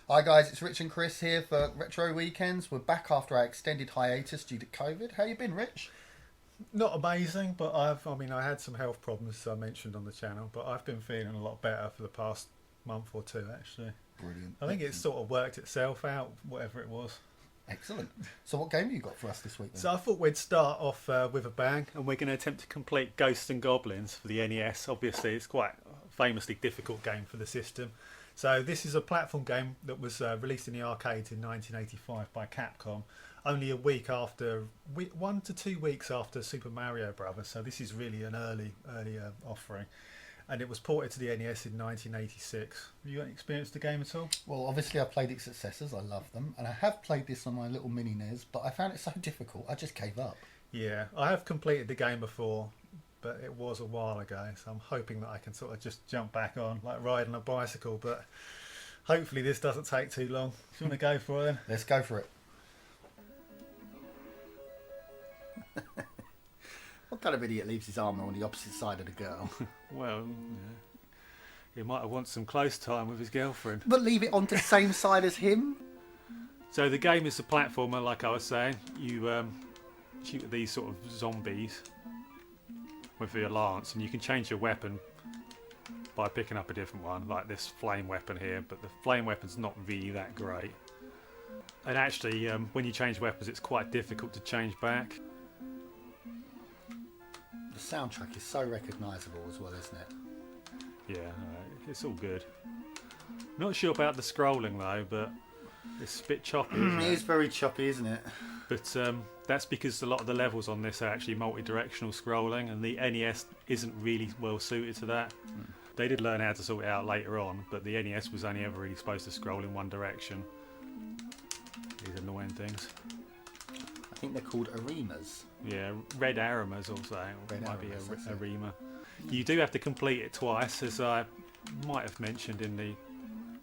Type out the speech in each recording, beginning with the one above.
Hi guys, it's Rich and Chris here for Retro Weekends. We're back after our extended hiatus due to COVID. How you been, Rich? Not amazing, but I had some health problems I mentioned on the channel, but I've been feeling a lot better for the past month or two actually. Brilliant. I think it's sort of worked itself out, whatever it was. Excellent. So what game have you got for us this week then? So I thought we'd start off with a bang, and we're going to attempt to complete Ghosts N Goblins for the NES. Obviously, it's quite a famously difficult game for the system. So this is a platform game that was released in the arcades in 1985 by Capcom, only a week after, 1 to 2 weeks after Super Mario Brothers. So this is really an early offering. And it was ported to the NES in 1986. Have you got any experience with the game at all? Well, obviously I played its successors. I love them. And I have played this on my little mini NES, but I found it so difficult. I just gave up. Yeah, I have completed the game before, but it was a while ago. So I'm hoping that I can sort of just jump back on, like riding a bicycle. But hopefully this doesn't take too long. Do you want to go for it then? Let's go for it. What kind of idiot leaves his armour on the opposite side of the girl? Well, yeah. He might have wanted some close time with his girlfriend. But leave it on the same side as him? So the game is a platformer, like I was saying. You shoot at these sort of zombies with your lance, and you can change your weapon by picking up a different one, like this flame weapon here. But the flame weapon's not really that great. And actually, when you change weapons, it's quite difficult to change back. The soundtrack is so recognisable as well, isn't it? Yeah, it's all good. Not sure about the scrolling though, but it's a bit choppy. Isn't It is very choppy, isn't it? But that's because a lot of the levels on this are actually multi-directional scrolling, and the NES isn't really well suited to that. They did learn how to sort it out later on, but the NES was only ever really supposed to scroll in one direction. These annoying things. I think they're called arenas. Yeah, red aremas also. Red Might be aremas, that's a it. arema. You do have to complete it twice, as I might have mentioned in the...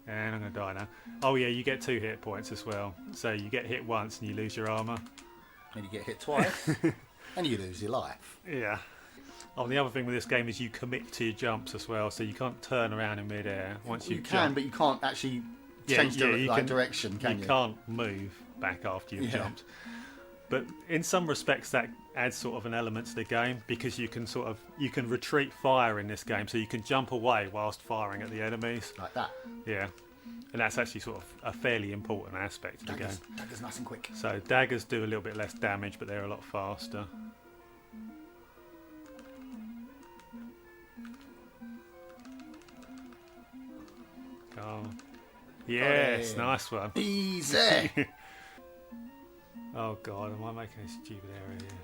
And I'm going to die now. Oh yeah, you get 2 hit points as well. So you get hit once and you lose your armour. And you get hit twice, and you lose your life. Yeah. Oh, the other thing with this game is you commit to your jumps as well, so you can't turn around in mid-air once You you can, jump. but you can't actually Yeah, change yeah, you can- direction, can you? You can't move back after you've Yeah. jumped. But in some respects that adds sort of an element to the game, because you can retreat fire in this game, so you can jump away whilst firing at the enemies. Like that. Yeah. And that's actually sort of a fairly important aspect of the game. Daggers nice and quick. So daggers do a little bit less damage, but they're a lot faster. Oh. Yes, in. nice one. Easy. Oh god, am I making a stupid error here?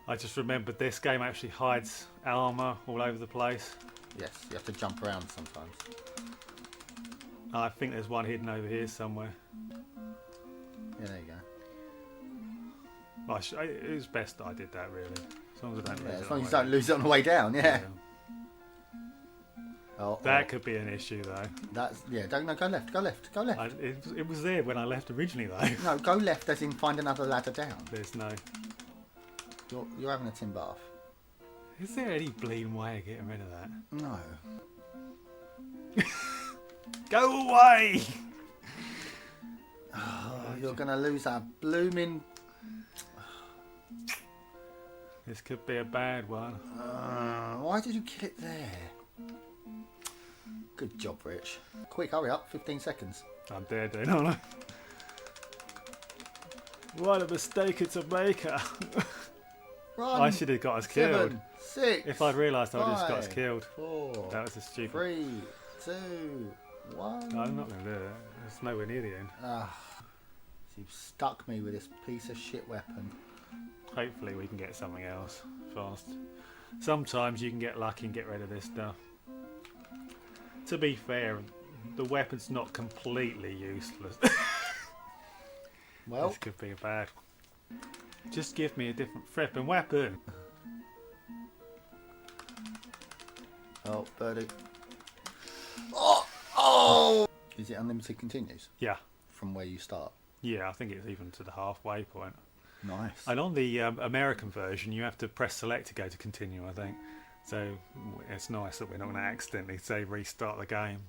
I just remembered this game actually hides armour all over the place. Yes, you have to jump around sometimes. I think there's one hidden over here somewhere. Yeah, there you go. It was best that I did that really. As long as I don't lose Yeah, it as on long as the you way don't lose it on the way down, yeah. down. Oh, That could be an issue though. That's go left, go left, go left. It was there when I left originally though. No, go left as in find another ladder down. There's no... You're having a tin bath. Is there any bleeding way of getting rid of that? No. Go away! Oh, you're gonna lose that blooming. This could be a bad one. Why did you kill it there? Good job, Rich. Quick, hurry up, 15 seconds. I'm dead, don't I? What a mistake it's a maker. Run. I should have got us killed. 7, 6. If I'd realised I would have just got us 5, killed. 4. That was a stupid... 3, 2, 1. No, I'm not going to do it. It's nowhere near the end. So you've stuck me with this piece of shit weapon. Hopefully we can get something else fast. Sometimes you can get lucky and get rid of this stuff. To be fair, the weapon's not completely useless. Well, This could be a bad one. Just give me a different flipping weapon. oh, birdie. Oh! Is it unlimited continues Yeah. from where you start? Yeah, I think it's even to the halfway point. Nice. And on the American version, you have to press select to go to continue, I think. So it's nice that we're not going to accidentally say restart the game.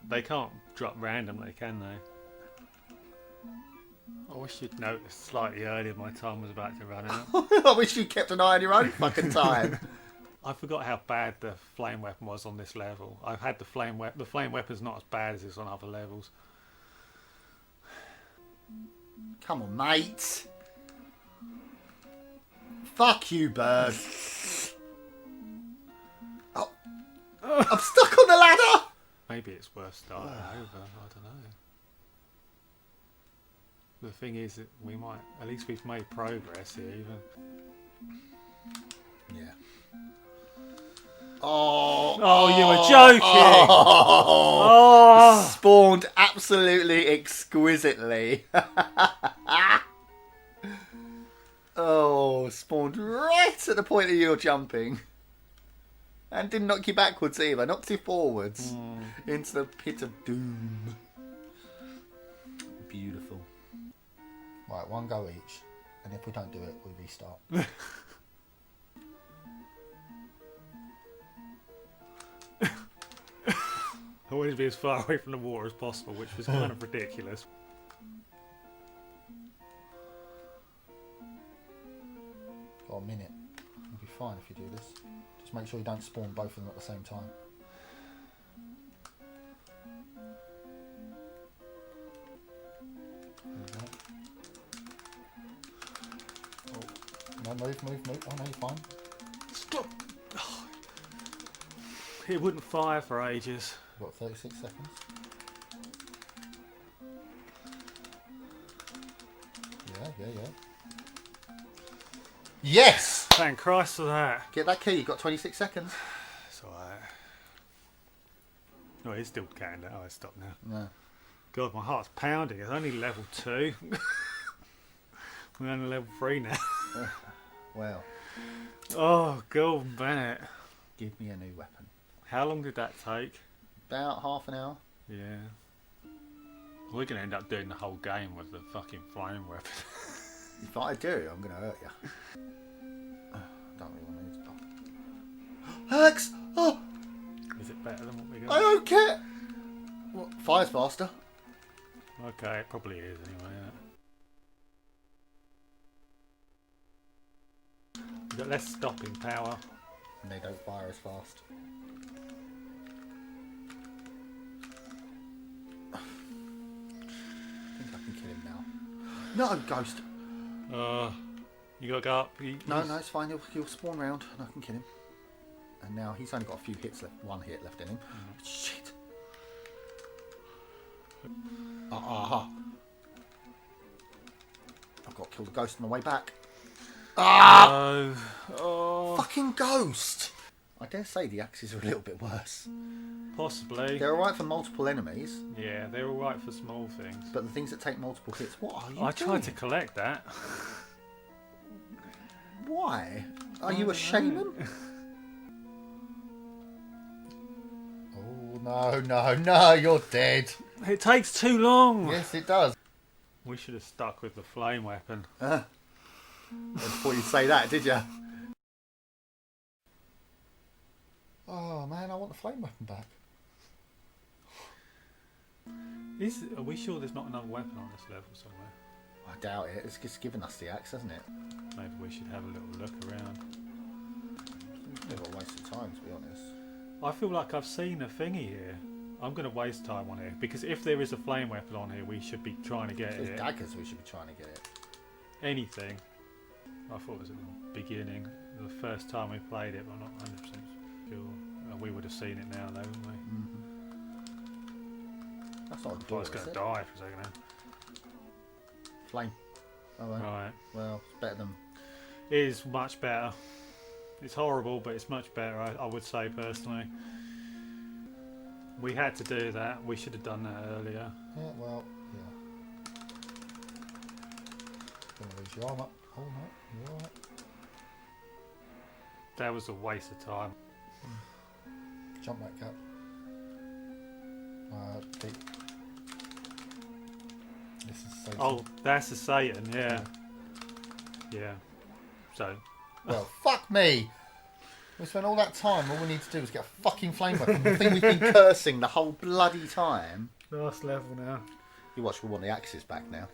They can't drop randomly, can they? I wish you'd noticed slightly earlier my time was about to run out. I wish you kept an eye on your own fucking time. I forgot how bad the flame weapon was on this level. I've had the flame weapon. The flame weapon's not as bad as it's on other levels. Come on, mate. Fuck you, bird. Oh. I'm stuck on the ladder. Maybe it's worth starting over. I don't know. The thing is that we might, at least we've made progress here even. Yeah. Oh. Oh, you were joking! Oh. Spawned absolutely exquisitely. Oh, spawned right at the point of your jumping. And didn't knock you backwards either. Knocked you forwards into the pit of doom. Beautiful. Right, one go each. And if we don't do it, we restart. I wanted to be as far away from the water as possible, which was kind of ridiculous. Got a minute. You'll be fine if you do this. Just make sure you don't spawn both of them at the same time. There we go. Oh, no, move. Oh no, you're fine. Stop! Oh. It wouldn't fire for ages. You've got 36 seconds. Yeah. Yes! Thank Christ for that. Get that key, you've got 26 seconds. It's alright. Oh, it's still canned. Oh, it's stopped now. No. God, my heart's pounding. It's only level 2. We're only level 3 now. Well. Oh, Golden Bennett. Give me a new weapon. How long did that take? About half an hour. Yeah. We're going to end up doing the whole game with the fucking flame weapon. If I do, I'm going to hurt you. Don't really want to use it. Hex! Oh! Is it better than what we I got? don't care! What? Fire's faster. Okay, it probably is anyway. Yeah. We've got less stopping power. And they don't fire as fast. I think I can kill him now. No, Ghost! You got to go up. No, it's fine. He'll spawn round and I can kill him. And now he's only got a few hits left. One hit left in him. Shit. I've got to kill the ghost on the way back. Oh. Fucking ghost! I dare say the axes are a little bit worse. Possibly. They're alright for multiple enemies. Yeah, they're alright for small things. But the things that take multiple hits, what are you I doing? tried to collect that. Why? Are you a shaman? Oh, no, you're dead. It takes too long. Yes, it does. We should have stuck with the flame weapon. Before you say that, did you? Oh, man, I want the flame weapon back. Are we sure there's not another weapon on this level somewhere? I doubt it. It's just given us the axe, hasn't it? Maybe we should have a little look around. It's never a waste of time, to be honest. I feel like I've seen a thingy here. I'm going to waste time on here because if there is a flame weapon on here, we should be trying to get There's it. daggers, we should be trying to get it. Anything. I thought it was at the beginning, the first time we played it, but I'm not 100% sure. We would have seen it now, though, wouldn't we? That's not a I thought I door, was is going to it? die for a second. Flame. Oh, well. Right. Well, it's better than... It is much better. It's horrible, but it's much better, I would say, personally. We had to do that. We should have done that earlier. Yeah, well, yeah. Gonna lose your armour. Oh, no, you're alright. That was a waste of time. Jump back up. Deep. This is Satan. Oh, that's a Satan, yeah. Yeah. So, Well, fuck me! We spent all that time, all we need to do is get a fucking flame weapon. The thing we've been cursing the whole bloody time. Last level now. You watch, we want the axes back now.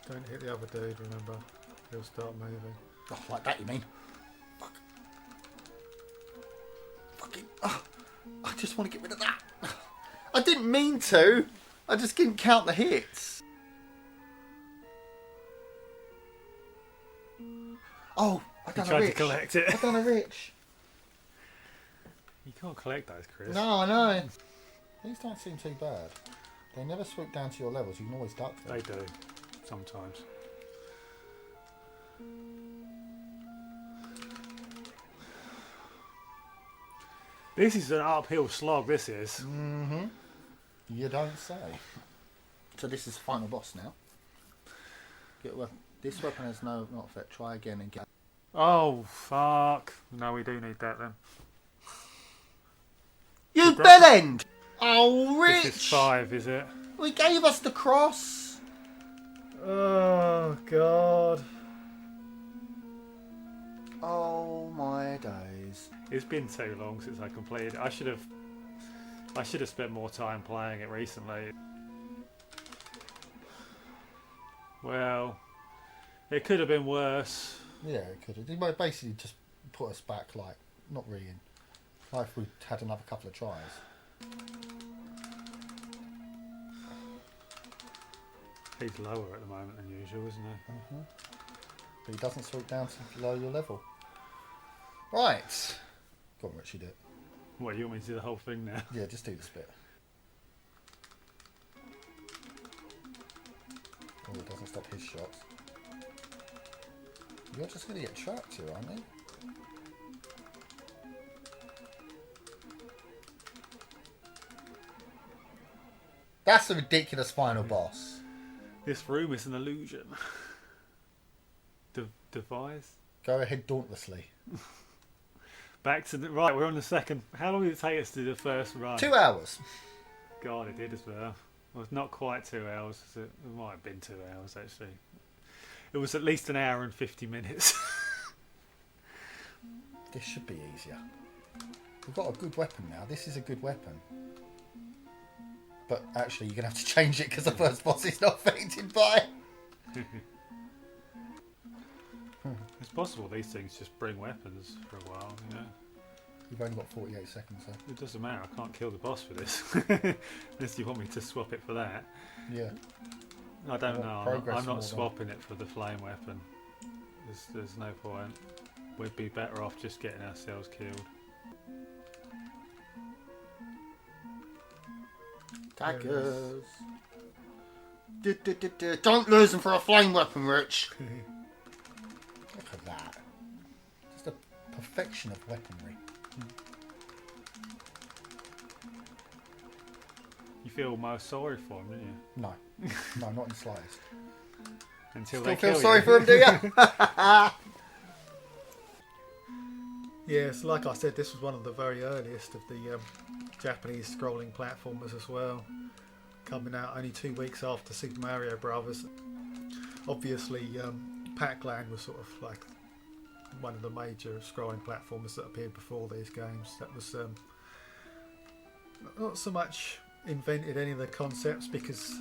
Don't hit the other dude, remember. He'll start moving. Oh, like that you mean? Fuck. Fucking... Oh, I just want to get rid of that. I didn't mean to. I just didn't count the hits. Oh, I done a tried rich. to collect it. I done a rich. You can't collect those, Chris. No, I know. These don't seem too bad. They never swoop down to your levels. You can always duck them. They do, sometimes. This is an uphill slog, this is. Mm-hmm. You don't say. So this is the final boss now. Get a weapon. This weapon has no not effect. Try again and get... Oh, fuck. No, we do need that then. You bellend! Oh, Rich! This is 5, is it? We gave us the cross. Oh, God. Oh my days. It's been too long since I completed it. I should have spent more time playing it recently. Well, it could have been worse. Yeah, it could have. He might basically just put us back, like, not really in. Like if we had another couple of tries. He's lower at the moment than usual, isn't he? Mm-hmm. But he doesn't swoop down to below your level. Right. Go on, Rich, you do it. What, you want me to do the whole thing now? Yeah, just do this bit. Oh, it doesn't stop his shots. You're just going to get trapped here, aren't you? That's a ridiculous final boss. This room is an illusion. Devise? Go ahead dauntlessly. Back to the... Right, we're on the second... How long did it take us to do the first run? 2 hours. God, it did as well. Well, not quite 2 hours. It might have been 2 hours, actually. It was at least an hour and 50 minutes. This should be easier. We've got a good weapon now. This is a good weapon. But actually, you're going to have to change it because the first boss is not affected by it. It's possible these things just bring weapons for a while, you know. You've only got 48 seconds, though. It doesn't matter, I can't kill the boss for this. Unless you want me to swap it for that. Yeah. I don't know, Progress I'm more not than- swapping it for the flame weapon. There's no point. We'd be better off just getting ourselves killed. Daggers. Don't lose them for a flame weapon, Rich. Look at that. Just a perfection of weaponry. You feel most sorry for him, don't you? No. No, not in the slightest. Until Still they feel kill sorry you. for him, do you? Yes, like I said, this was one of the very earliest of the Japanese scrolling platformers as well. Coming out only 2 weeks after Super Mario Brothers. Obviously, Pac-Land was sort of like one of the major scrolling platformers that appeared before these games. That was not so much invented any of the concepts because,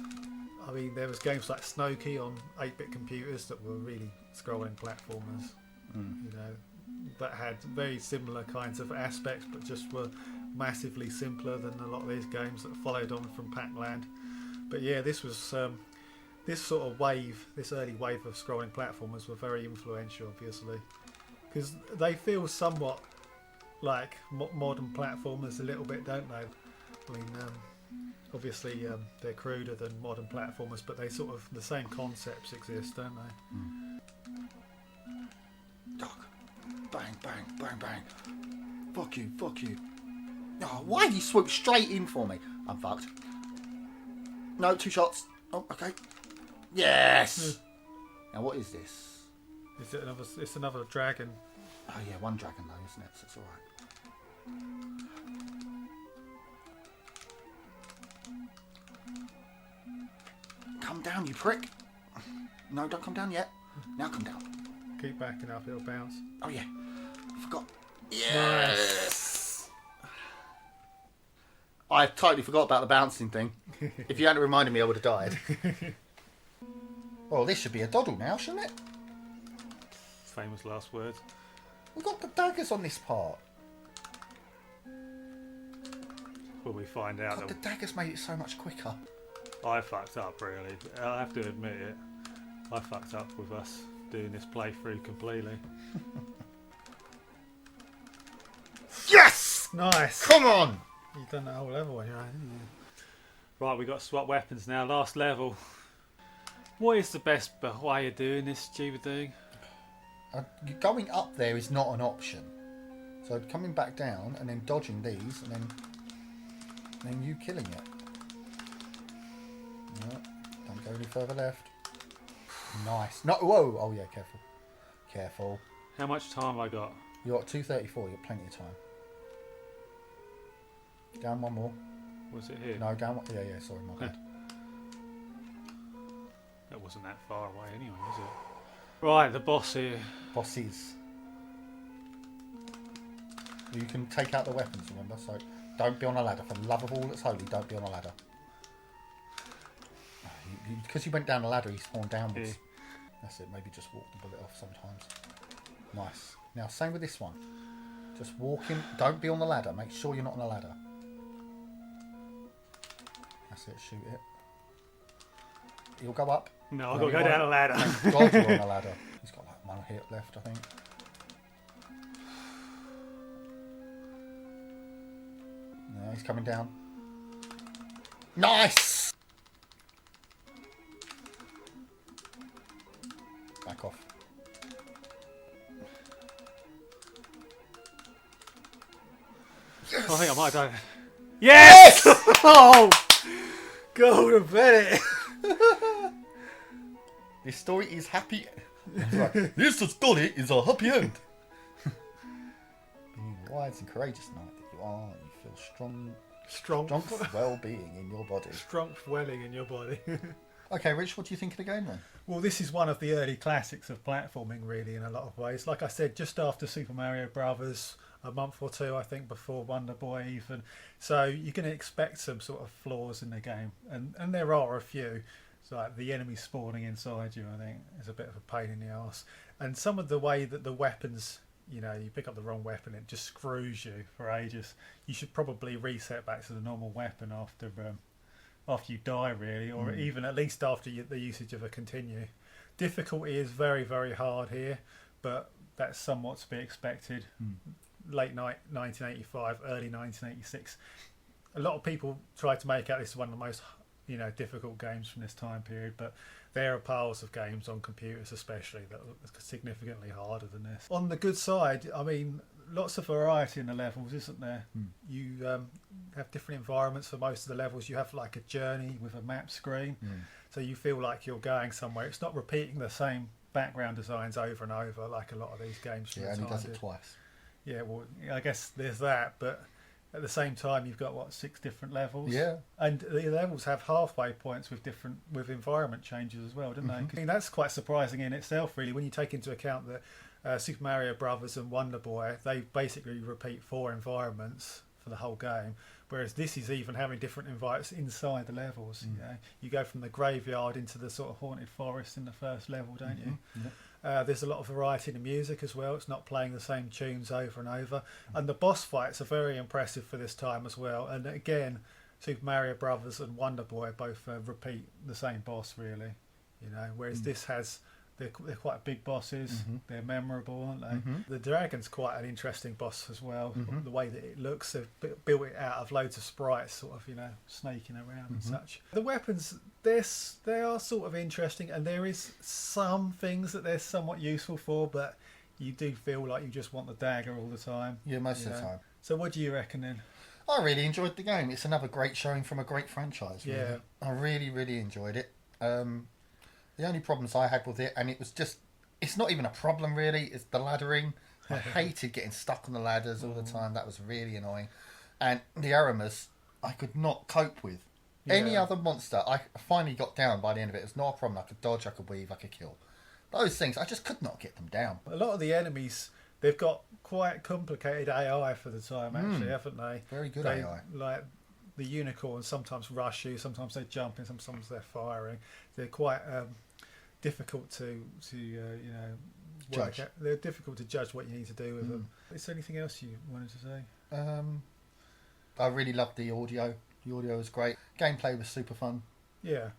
I mean, there was games like Snowkey on 8-bit computers that were really scrolling platformers. You know, that had very similar kinds of aspects but just were massively simpler than a lot of these games that followed on from Pac-Land. But yeah, this was this sort of wave, this early wave of scrolling platformers were very influential, obviously, because they feel somewhat like modern platformers a little bit, don't they? I mean, obviously they're cruder than modern platformers, but they sort of, the same concepts exist, don't they? Dog. Bang, bang, bang, bang. Fuck you, fuck you. Oh, why did you swoop straight in for me? I'm fucked. No, 2 shots. Oh, okay. Yes! Now what is this? Is it another? It's another dragon. Oh yeah, 1 dragon though, isn't it? So it's alright. Come down, you prick. No, don't come down yet. Now come down. Keep backing up, it'll bounce. Oh yeah. I forgot. Yes! I totally forgot about the bouncing thing. If you hadn't reminded me, I would have died. Well, this should be a doddle now, shouldn't it? Famous last words. We've got the daggers on this part. Will we find out? God, the daggers made it so much quicker. I fucked up, really. I have to admit it. I fucked up with us doing this playthrough completely. Yes! Nice! Come on! You've done that whole level on your own, haven't you? Right, we've got to swap weapons now. Last level. What is the best way of doing this stupid thing? Going up there is not an option. So coming back down and then dodging these and then you killing it. No, don't go any further left. Nice. No, whoa! Oh yeah, careful. Careful. How much time have I got? You're at 2:34. You've got plenty of time. Down one more. Was it here? No, down one. Yeah, sorry, my bad. That wasn't that far away anyway, was it? Right, the boss here. Bosses. You can take out the weapons, remember? So don't be on a ladder. For the love of all that's holy, don't be on a ladder. Because you went down the ladder, he spawned downwards. Yeah. That's it. Maybe just walk the bullet off sometimes. Nice. Now, same with this one. Just walk in. Don't be on the ladder. Make sure you're not on a ladder. That's it. Shoot it. You'll go up. No, I've got to go down a ladder. Thank God you're on a ladder. He's got like one hit left, I think. No, he's coming down. Nice! Back off. I think I might have done it. Yes! Oh! Golden Bennett! This story is happy. This story is a happy end. Being wise and courageous knight that you are, you feel strong well-being in your body. Strong swelling in your body. Okay, Rich, what do you think of the game then? Well, this is one of the early classics of platforming, really, in a lot of ways. Like I said, just after Super Mario Brothers, a month or two, I think, before Wonder Boy even. So you're going to expect some sort of flaws in the game, and there are a few. So like the enemy spawning inside you, I think, is a bit of a pain in the arse. And some of the way that the weapons, you know, you pick up the wrong weapon, it just screws you for ages. You should probably reset back to the normal weapon after you die, really, or even at least after the usage of a continue. Difficulty is very, very hard here, but that's somewhat to be expected. Late 1985, early 1986. A lot of people try to make out this is one of the most, difficult games from this time period, but there are piles of games on computers especially that are significantly harder than this. On the good side, I mean, lots of variety in the levels, isn't there? You have different environments for most of the levels. You have like a journey with a map screen, so you feel like you're going somewhere. It's not repeating the same background designs over and over like a lot of these games. Yeah, only does it twice. Yeah, well, I guess there's that, but at the same time, you've got 6 different levels. Yeah, and the levels have halfway points with environment changes as well, don't they? I mean, that's quite surprising in itself, really, when you take into account that Super Mario Brothers and Wonder Boy, they basically repeat 4 environments for the whole game, whereas this is even having different environments inside the levels. You go from the graveyard into the sort of haunted forest in the first level, don't you? Yeah. There's a lot of variety in the music as well. It's not playing the same tunes over and over, and the boss fights are very impressive for this time as well. And again, Super Mario Brothers and Wonder Boy both repeat the same boss, really. Whereas this has they're quite big bosses. They're memorable, aren't they? The dragon's quite an interesting boss as well. The way that it looks, they've built it out of loads of sprites, sort of snaking around and such. The weapons, they are sort of interesting, and there is some things that they're somewhat useful for, but you do feel like you just want the dagger all the time. Yeah, most of the time. So what do you reckon then? I really enjoyed the game. It's another great showing from a great franchise. Really. Yeah, I really, really enjoyed it. The only problems I had with it, and it's not even a problem really, is the laddering. I hated getting stuck on the ladders all the time. That was really annoying. And the Aramis, I could not cope with. Yeah. Any other monster, I finally got down by the end of it. It was not a problem. I could dodge, I could weave, I could kill. Those things, I just could not get them down. A lot of the enemies, they've got quite complicated AI for the time, actually, haven't they? Very good they, AI. Like the unicorns sometimes rush you, sometimes they jump in, sometimes they're firing. They're quite difficult to Judge. They're difficult to judge what you need to do with them. Is there anything else you wanted to say? I really loved the audio. The audio was great. Gameplay was super fun. Yeah.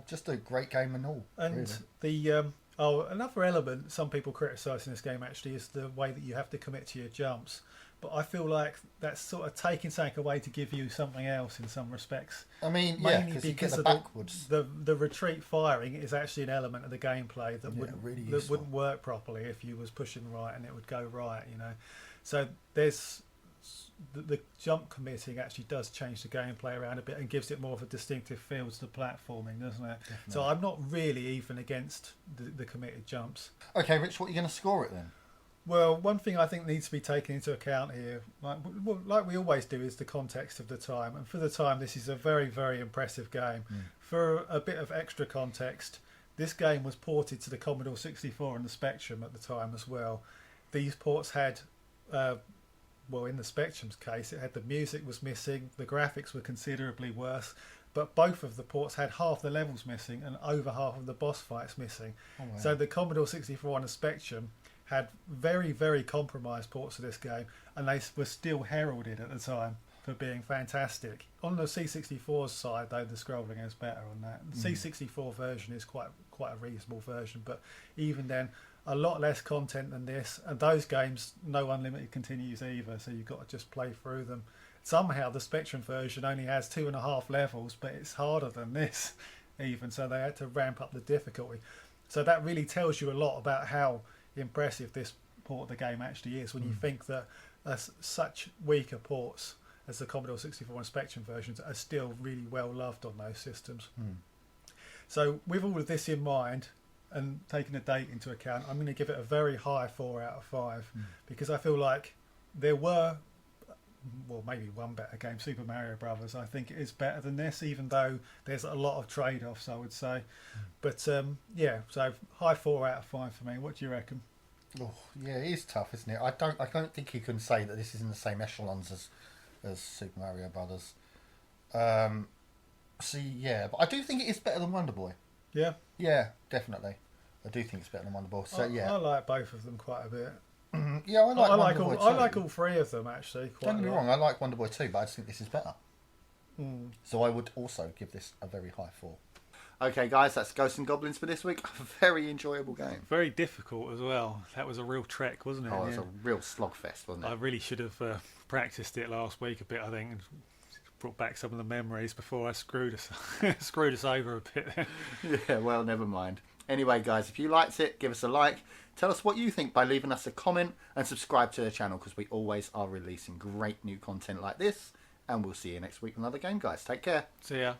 Just a great game and all. And really. another element some people criticise in this game actually is the way that you have to commit to your jumps. But I feel like that's sort of taking something away to give you something else in some respects. I mean, mainly because you get the of backwards. the retreat firing is actually an element of the gameplay that wouldn't work properly if you was pushing right and it would go right, you know. So there's the jump committing actually does change the gameplay around a bit and gives it more of a distinctive feel to the platforming, doesn't it? Definitely. So I'm not really even against the committed jumps. Okay, Rich, what are you going to score it then? Well, one thing I think needs to be taken into account here, like we always do, is the context of the time. And for the time, this is a very, very impressive game. For a bit of extra context, this game was ported to the Commodore 64 and the Spectrum at the time as well. These ports had, in the Spectrum's case, it had the music was missing, the graphics were considerably worse, but both of the ports had half the levels missing and over half of the boss fights missing. Oh, wow. So the Commodore 64 and the Spectrum had very, very compromised ports of this game, and they were still heralded at the time for being fantastic. On the C64's side, though, the scrolling is better on that. The C64 version is quite a reasonable version, but even then, a lot less content than this, and those games, no unlimited continues either, so you've got to just play through them. Somehow the Spectrum version only has 2.5 levels, but it's harder than this even, so they had to ramp up the difficulty. So that really tells you a lot about how impressive this port of the game actually is when you think that such weaker ports as the Commodore 64 and Spectrum versions are still really well loved on those systems. So with all of this in mind and taking the date into account, I'm going to give it a very high 4 out of 5 because I feel like there were, maybe one better game, Super Mario Brothers. I think it is better than this, even though there's a lot of trade-offs, I would say. But so high 4 out of 5 for me. What do you reckon? Oh, yeah, it is tough, isn't it? I don't think you can say that this is in the same echelons as Super Mario Brothers. But I do think it is better than Wonder Boy. Yeah? Yeah, definitely. I do think it's better than Wonder Boy. So I like both of them quite a bit. Yeah, I like Wonder Boy too. I like all three of them actually. Don't get me wrong, I like Wonder Boy too, but I just think this is better. So I would also give this a very high 4. Okay, guys, that's Ghosts N Goblins for this week. A very enjoyable game. Very difficult as well. That was a real trek, wasn't it? Oh, it was a real slogfest, wasn't it? I really should have practiced it last week a bit, I think, and brought back some of the memories before I screwed us over a bit. Yeah, well, never mind. Anyway, guys, if you liked it, give us a like. Tell us what you think by leaving us a comment and subscribe to the channel because we always are releasing great new content like this. And we'll see you next week with another game, guys. Take care. See ya.